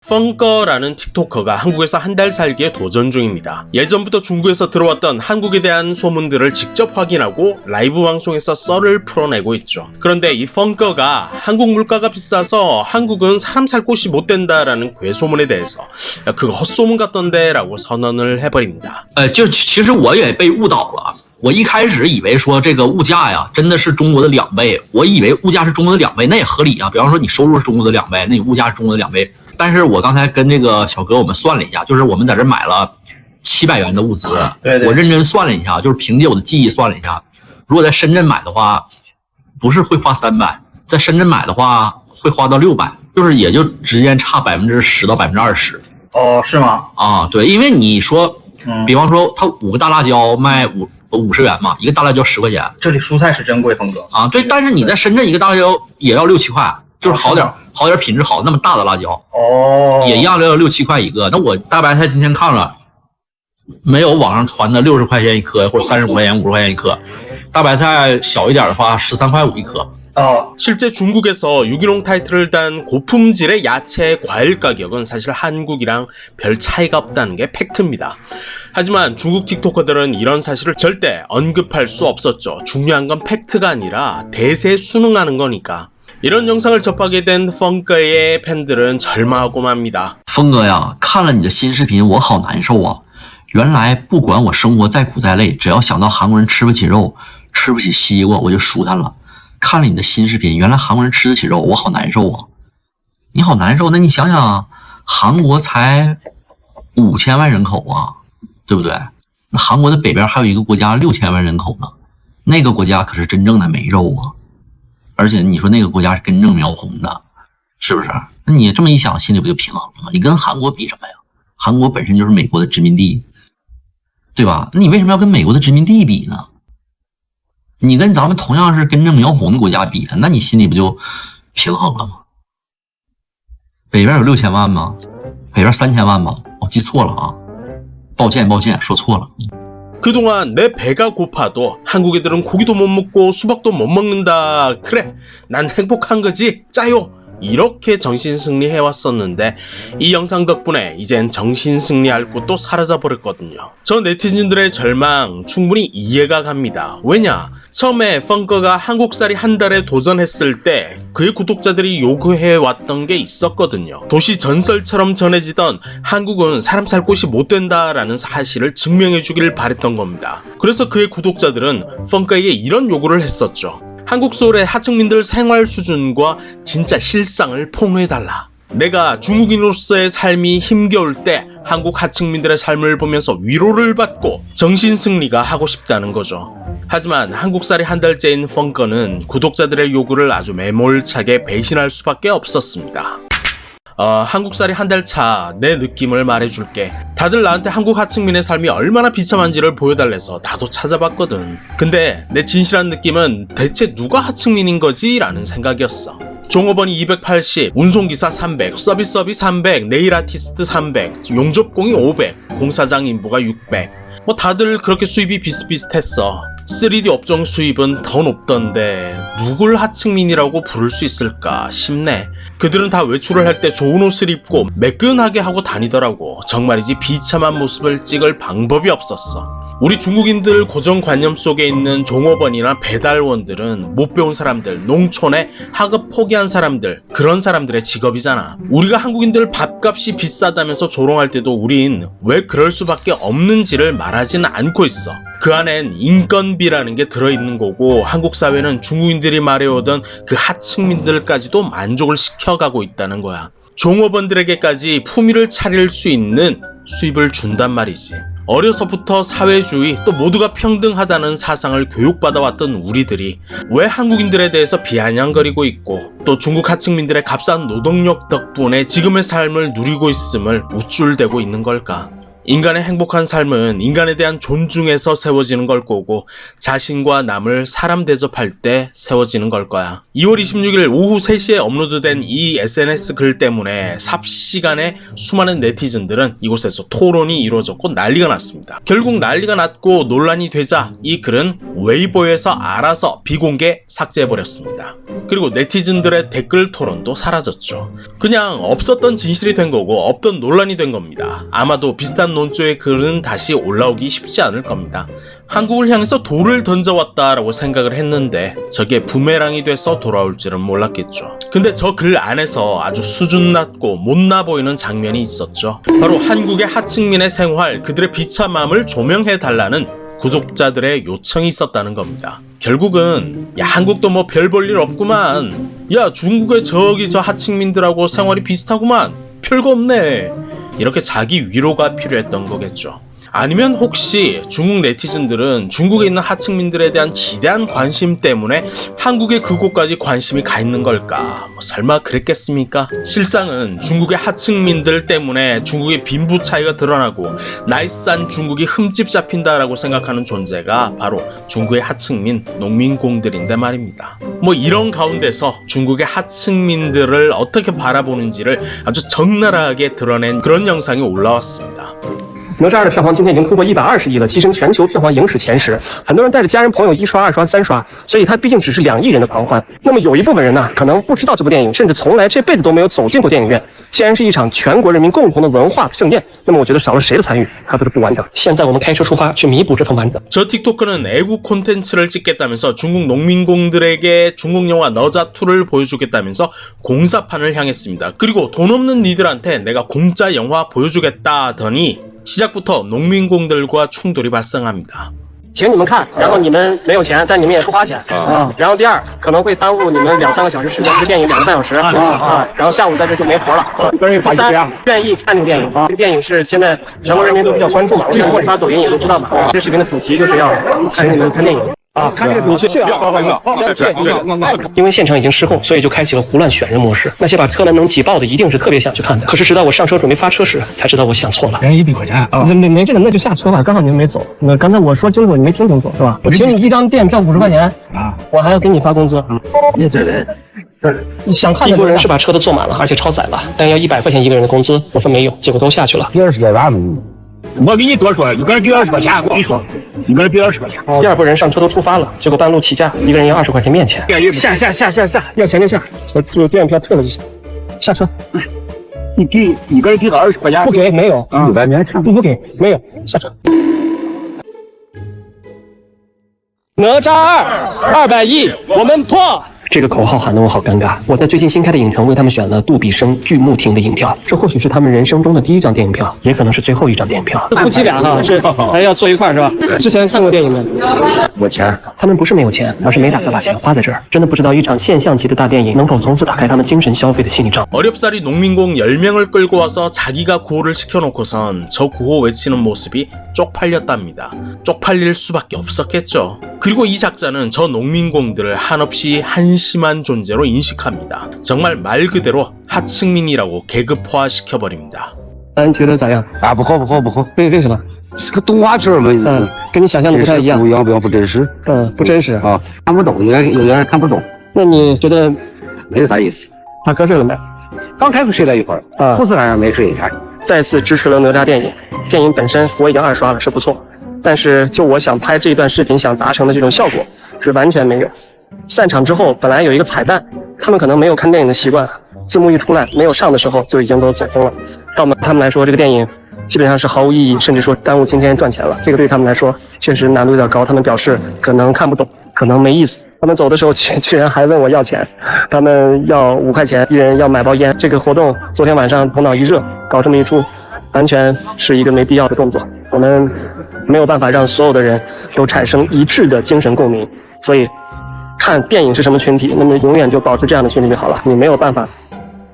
펑거라는 틱토커가 한국에서 한 달 살기에 도전 중입니다. 예전부터 중국에서 들어왔던 한국에 대한 소문들을 직접 확인하고 라이브 방송에서 썰을 풀어내고 있죠. 그런데 이 펑거가 한국 물가가 비싸서 한국은 사람 살 곳이 못 된다라는 괴소문에 대해서 야, 그거 헛소문 같던데 라고 선언을 해버립니다. 其实我也被误导了。我一开始以为说这个物价呀，真的是中国的2倍。我以为物价是中国的2倍，那也合理啊。比方说你收入是中国的2倍，那你物价是中国的2倍。但是我刚才跟这个小哥我们算了一下，就是我们在这买了700元的物资，我认真算了一下，就是凭借我的记忆算了一下，如果在深圳买的话，不是会花300，在深圳买的话会花到600，就是也就直接差10%到20%。哦，是吗？啊，对，因为你说，比方说它5个大辣椒卖50元嘛，一个大辣椒10块钱。这里蔬菜是真贵，峰哥。啊，对，但是你在深圳一个大辣椒也要6、7块，就是好点品质好那么大的辣椒，哦，也一样要6、7块一个。那我大白菜今天看了，没有网上传的60块钱一颗或者35块钱、50块钱一颗，大白菜小一点的话13块5一颗。 실제 중국에서 유기농 타이틀을 단 고품질의 야채, 과일 가격은 사실 한국이랑 별 차이가 없다는 게 팩트입니다. 하지만 중국 틱토커들은 이런 사실을 절대 언급할 수 없었죠. 중요한 건 팩트가 아니라 대세에 순응하는 거니까. 이런 영상을 접하게 된 펑거의 팬들은 절망하고 맙니다. 峰哥呀，看了你的新视频，我好难受啊！原来不管我生活再苦再累，只要想到韩国人吃不起肉，吃不起西瓜，我就舒坦了。 看了你的新视频，原来韩国人吃得起肉，我好难受啊！你好难受，那你想想，韩国才5000万人口啊，对不对？那韩国的北边还有一个国家6000万人口呢，那个国家可是真正的没肉啊，而且你说那个国家是根正苗红的，是不是？那你这么一想，心里不就平衡了吗？你跟韩国比什么呀？韩国本身就是美国的殖民地，对吧？那你为什么要跟美国的殖民地比呢？ 你跟咱们同样是根正苗红的国家比，那你心里不就平衡了吗？北边有6000万吗？北边3000万吗？我记错了啊，抱歉，说错了。 그동안 내 배가 고파도 한국 애들은 고기도 못 먹고 수박도 못 먹는다. 그래, 난 행복한 거지. 짜요. 이렇게 정신승리해왔었는데 이 영상 덕분에 이젠 정신승리할 곳도 사라져버렸거든요. 저 네티즌들의 절망 충분히 이해가 갑니다. 왜냐? 처음에 펑거가 한국살이 한 달에 도전했을 때 그의 구독자들이 요구해왔던 게 있었거든요. 도시 전설처럼 전해지던 한국은 사람 살 곳이 못 된다라는 사실을 증명해주길 바랬던 겁니다. 그래서 그의 구독자들은 펑거에게 이런 요구를 했었죠. 한국 소울의 하층민들 생활 수준과 진짜 실상을 폭로해달라. 내가 중국인으로서의 삶이 힘겨울 때 한국 하층민들의 삶을 보면서 위로를 받고 정신승리가 하고 싶다는 거죠. 하지만 한국살이 한 달째인 펑거는 구독자들의 요구를 아주 매몰차게 배신할 수밖에 없었습니다. 한국살이 한 달 차 내 느낌을 말해줄게. 다들 나한테 한국 하층민의 삶이 얼마나 비참한지를 보여달래서 나도 찾아봤거든. 근데 내 진실한 느낌은 대체 누가 하층민인 거지? 라는 생각이었어. 종업원이 280, 운송기사 300, 서비스업이 300, 네일 아티스트 300, 용접공이 500, 공사장 인부가 600. 뭐 다들 그렇게 수입이 비슷비슷했어. 3D 업종 수입은 더 높던데 누굴 하층민이라고 부를 수 있을까 싶네. 그들은 다 외출을 할 때 좋은 옷을 입고 매끈하게 하고 다니더라고. 정말이지 비참한 모습을 찍을 방법이 없었어. 우리 중국인들 고정관념 속에 있는 종업원이나 배달원들은 못 배운 사람들, 농촌에 학업 포기한 사람들, 그런 사람들의 직업이잖아. 우리가 한국인들 밥값이 비싸다면서 조롱할 때도 우린 왜 그럴 수밖에 없는지를 말하지는 않고 있어. 그 안엔 인건비라는 게 들어있는 거고 한국 사회는 중국인들이 말해오던 그 하층민들까지도 만족을 시켜가고 있다는 거야. 종업원들에게까지 품위를 차릴 수 있는 수입을 준단 말이지. 어려서부터 사회주의 또 모두가 평등하다는 사상을 교육받아왔던 우리들이 왜 한국인들에 대해서 비아냥거리고 있고 또 중국 하층민들의 값싼 노동력 덕분에 지금의 삶을 누리고 있음을 우쭐대고 있는 걸까? 인간의 행복한 삶은 인간에 대한 존중에서 세워지는 걸 거고 자신과 남을 사람 대접할 때 세워지는 걸 거야. 2월 26일 오후 3시에 업로드된 이 SNS 글 때문에 삽시간에 수많은 네티즌들은 이곳에서 토론이 이루어졌고 난리가 났습니다. 결국 난리가 났고 논란이 되자 이 글은 웨이보에서 알아서 비공개 삭제해버렸습니다. 그리고 네티즌들의 댓글 토론도 사라졌죠. 그냥 없었던 진실이 된 거고 없던 논란이 된 겁니다. 아마도 비슷한 논조의 글은 다시 올라오기 쉽지 않을 겁니다. 한국을 향해서 돌을 던져왔다라고 생각을 했는데 저게 부메랑이 돼서 돌아올 줄은 몰랐겠죠. 근데 저 글 안에서 아주 수준 낮고 못나 보이는 장면이 있었죠. 바로 한국의 하층민의 생활, 그들의 비참함을 조명해달라는 구독자들의 요청이 있었다는 겁니다. 결국은 야 한국도 뭐 별 볼 일 없구만, 야 중국의 저기 저 하층민들하고 생활이 비슷하구만, 별거 없네, 이렇게 자기 위로가 필요했던 거겠죠. 아니면 혹시 중국 네티즌들은 중국에 있는 하층민들에 대한 지대한 관심 때문에 한국의 그곳까지 관심이 가 있는 걸까? 뭐 설마 그랬겠습니까? 실상은 중국의 하층민들 때문에 중국의 빈부 차이가 드러나고 나이스한 중국이 흠집 잡힌다라고 생각하는 존재가 바로 중국의 하층민 농민공들인데 말입니다. 뭐 이런 가운데서 중국의 하층민들을 어떻게 바라보는지를 아주 적나라하게 드러낸 그런 영상이 올라왔습니다.哪吒2的票房今天已经突破120亿了，跻身全球票房影史前10。很多人带着家人朋友1刷、2刷、3刷，所以它毕竟只是2亿人的狂欢。那么有一部分人呢，可能不知道这部电影，甚至从来这辈子都没有走进过电影院。既然是一场全国人民共同的文化盛宴，那么我觉得少了谁的参与，它都是不完整。现在我们开车出发，去弥补这份完整。 저 틱토크는 애국 콘텐츠를 찍겠다면서 중국 농민공들에게 중국 영화 너자2를 보여주겠다면서 공사판을 향했습니다. 그리고 돈 없는 니들한테 내가 공짜 영화 보여주겠다 하더니 시작부터 농민공들과 충돌이 발생합니다. 请你们看，然后你们没有钱，但你们也不花钱然后第二，可能会耽误你们2-3个小时时间，这电影2个半小时然后下午在这就没活了。第三，愿意看这个电影这个电影是现在全国人民都比较关注嘛，如果刷抖音也都知道嘛。这视频的主题就是要请你们看电影。 看这个你去因为现场已经失控，所以就开启了胡乱选人模式。那些把车门能挤爆的，一定是特别想去看的。可是直到我上车准备发车时，才知道我想错了。100块钱啊！没这个，那就下车吧。刚好你们没走。那刚才我说清楚，你没听清楚是吧？我请你一张电影票50块钱啊，我还要给你发工资。你这人，你想看的人是把车都坐满了，而且超载了，但要100块钱一个人的工资。我说没有，结果都下去了。给20块完了。 我给你多说，一个人给20块钱，我跟你说，一个人给20块钱。第二拨人上车都出发了，结果半路起价，一个人要20块钱面钱。下，要钱就下，我电影票退了就行。下车。你给一个人给个20块钱？不给，没有。100面钱。不给，没有。下车。哪吒2，200亿，我们破！ 这个口号喊得我好尴尬。我在最近新开的影城为他们选了杜比生巨幕厅的影票，这或许是他们人生中的第1张电影票，也可能是最后1张电影票。夫妻俩哈是还要坐一块是吧？之前看过电影没？我钱。他们不是没有钱，而是没打算把钱花在这儿。真的不知道一场现象级的大电影能否从此打开他们精神消费的心理障。 어렵사리 농민공 10명을 끌고 와서 자기가 구호를 시켜놓고선 저 구호 외치는 모습이 쪽팔렸답니다. 쪽팔릴 수밖에 없었겠죠. 그리고 이 작자는 저 농민공들을 한없이 한심한 존재로 인식합니다. 정말 말 그대로 하층민이라고 계급화시켜버립니다. 你觉得咋样？啊，不好，为什么？是个动画片嘛，跟你想象的不太一样。不一样，不真实。不真实啊，看不懂，有点人看不懂。那你觉得没有啥意思？他瞌睡了没？刚开始睡了一会儿，后次好像没睡。再次支持了哪吒电影。电影本身我已经2刷了，是不错。但是就我想拍这一段视频想达成的这种效果，是完全没有。散场之后本来有一个彩蛋，他们可能没有看电影的习惯，字幕一出来没有上的时候就已经都走空了。到他们来说，这个电影基本上是毫无意义，甚至说耽误今天赚钱了。这个对他们来说确实难度有点高，他们表示可能看不懂，可能没意思。他们走的时候居然还问我要钱，他们要5块钱，一人要买包烟。这个活动昨天晚上头脑一热，搞这么一出，完全是一个没必要的动作。我们没有办法让所有的人都产生一致的精神共鸣，所以看电影是什么群体，那么永远就保持这样的群体就好了。你没有办法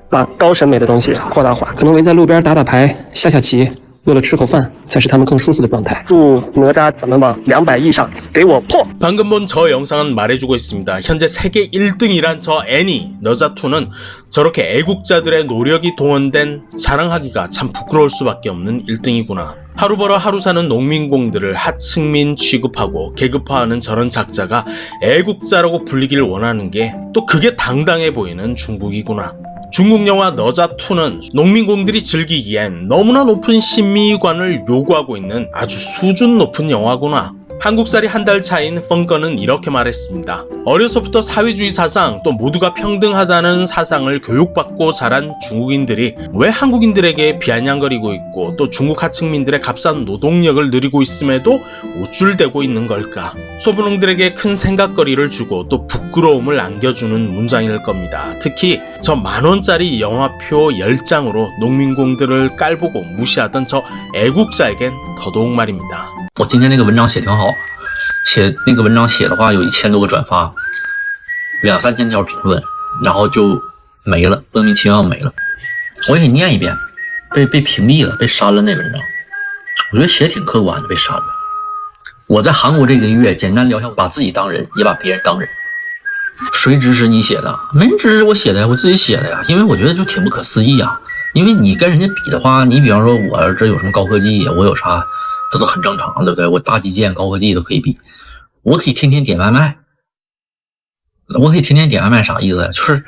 把高审美的东西扩大化，可能围在路边打打牌、下棋，为了吃口饭才是他们更舒服的状态。祝哪吒咱们往200亿上给我破！ 방금 본 저 영상은 말해주고 있습니다. 현재 세계 1등이란 저 애니, 너자2는 저렇게 애국자들의 노력이 동원된 자랑하기가 참 부끄러울 수밖에 없는 1등이구나. 하루 벌어 하루 사는 농민공들을 하층민 취급하고 계급화하는 저런 작자가 애국자라고 불리길 원하는 게 또 그게 당당해 보이는 중국이구나. 중국 영화 너자2는 농민공들이 즐기기엔 너무나 높은 신미관을 요구하고 있는 아주 수준 높은 영화구나. 한국살이 한 달 차인 펑건은 이렇게 말했습니다. 어려서부터 사회주의 사상 또 모두가 평등하다는 사상을 교육받고 자란 중국인들이 왜 한국인들에게 비아냥거리고 있고 또 중국 하층민들의 값싼 노동력을 누리고 있음에도 우쭐대고 있는 걸까? 소분홍들에게 큰 생각거리를 주고 또 부끄러움을 안겨주는 문장일 겁니다. 특히 저 만원짜리 영화표 10장으로 농민공들을 깔보고 무시하던 저 애국자에겐 더더욱 말입니다. 我今天那个文章写挺好，写那个文章写的话有1000多个转发，2、3千条评论，然后就没了，莫名其妙没了。我给你念一遍，被屏蔽了，被删了那文章。我觉得写的挺客观的，被删了。我在韩国这个月简单聊天，把自己当人，也把别人当人。谁支持你写的？没人支持我写的呀，我自己写的呀。因为我觉得就挺不可思议啊。因为你跟人家比的话，你比方说我这有什么高科技，我有啥？这都很正常，对不对？我大基建、高科技都可以比，我可以天天点外卖。我可以天天点外卖啥意思？就是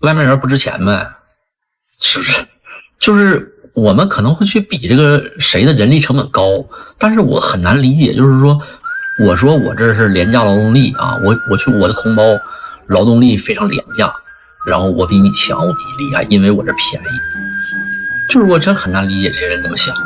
外卖员不值钱呗，是不是？就是我们可能会去比这个谁的人力成本高，但是我很难理解，就是说，我说我这是廉价劳动力啊，我去我的同胞劳动力非常廉价，然后我比你强，我比你厉害，因为我这便宜，就是我真很难理解这些人怎么想。